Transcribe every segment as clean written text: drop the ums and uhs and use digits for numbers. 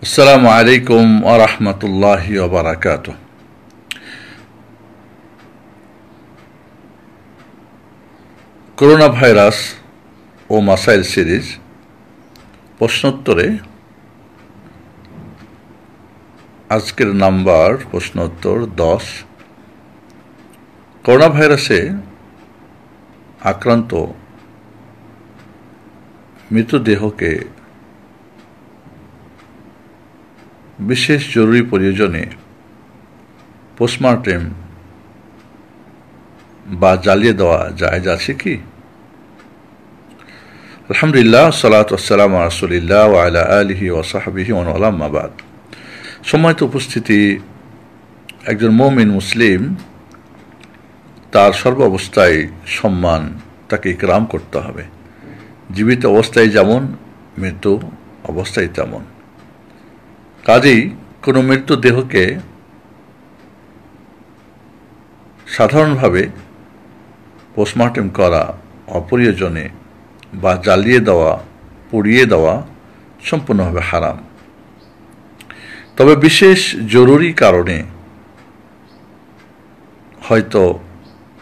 আসসালামু আলাইকুম ওয়া রাহমাতুল্লাহি ওয়া বারাকাতুহু। করোনা ভাইরাস ও মাসাইল সিরিজ প্রশ্নোত্তরে আজকের নাম্বার প্রশ্নোত্তর 10। করোনা ভাইরাসে আক্রান্ত মৃতদেহকে বিশেষ জরুরি প্রয়োজনে পোস্টমর্টেম বা জ্বালিয়ে দেওয়া জায়েজ আছে কি? আলহামদুলিল্লাহ, সালাতু ওয়াসসালামু আলা রাসূলিল্লাহ ওয়া আলা আলিহি ওয়া সাহবিহি ওয়া মান আম্মা বাদ। সম্মানিত উপস্থিতি, একজন মুমিন মুসলিম তার সর্ব অবস্থায় সম্মান তাকে ইকরাম করতে হবে। জীবিত অবস্থায় যেমন, মৃত্যু অবস্থায় তেমন। কাজেই কোনো মৃতদেহকে সাধারণভাবে পোস্টমর্টেম করা অপ্রয়োজনে বা জ্বালিয়ে দেওয়া, পুড়িয়ে দেওয়া সম্পূর্ণভাবে হারাম। তবে বিশেষ জরুরি কারণে হয়তো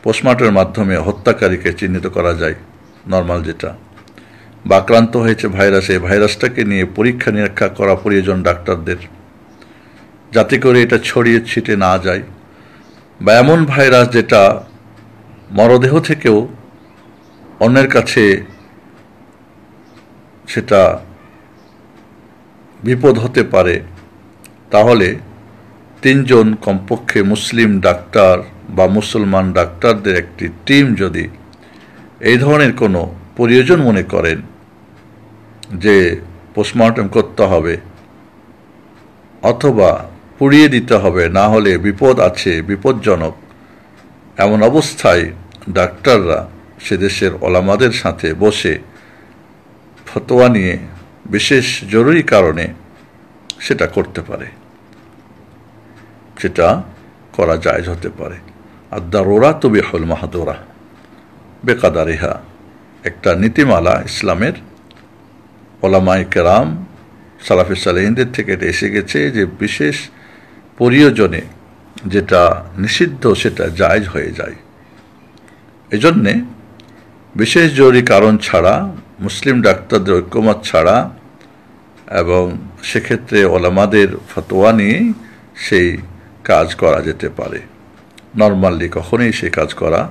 পোস্টমর্টেমের মাধ্যমে হত্যাকারীকে চিহ্নিত করা যায়, নর্মাল যেটা, বা আক্রান্ত হয়েছে ভাইরাসে, ভাইরাসটাকে নিয়ে পরীক্ষা নিরীক্ষা করা প্রয়োজন ডাক্তারদের, যাতে করে এটা ছড়িয়ে ছিটে না যায়, বা এমন ভাইরাস যেটা মরদেহ থেকেও অন্যের কাছে সেটা বিপদ হতে পারে। তাহলে 3 জন কমপক্ষে মুসলিম ডাক্তার বা মুসলমান ডাক্তারদের একটি টিম যদি এই ধরনের কোনো প্রয়োজন মনে করেন যে পোস্টমর্টেম করতে হবে অথবা পুড়িয়ে দিতে হবে, না হলে বিপদ আছে, বিপজ্জনক, এমন অবস্থায় ডাক্তাররা সে দেশের ওলামাদের সাথে বসে ফতোয়া নিয়ে বিশেষ জরুরি কারণে সেটা করতে পারে, সেটা করা জায়েজ হতে পারে। আদ-দারুরাতু বিহুল মাহদুরা বেকাদারিহা একটা নীতিমালা ইসলামের ওলামায়ে কেরাম সালাফে সালেহিনদের থেকে এটা এসে গেছে যে বিশেষ প্রয়োজনে যেটা নিষিদ্ধ সেটা জায়েজ হয়ে যায়। এজন্যে বিশেষ জরুরি কারণ ছাড়া, মুসলিম ডাক্তারদের ঐক্যমত ছাড়া এবং সেক্ষেত্রে ওলামাদের ফতোয়া নিয়ে সেই কাজ করা যেতে পারে। নর্মালি কখনোই সেই কাজ করা,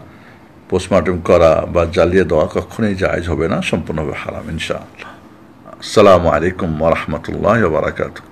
পোস্টমর্টেম করা বা জ্বালিয়ে দেওয়া কখনোই জায়েজ হবে না, সম্পূর্ণভাবে হারাম ইনশাআল্লাহ। আসসালামু আলাইকুম ওয়া রাহমাতুল্লাহি ওয়া বারাকাতুহু।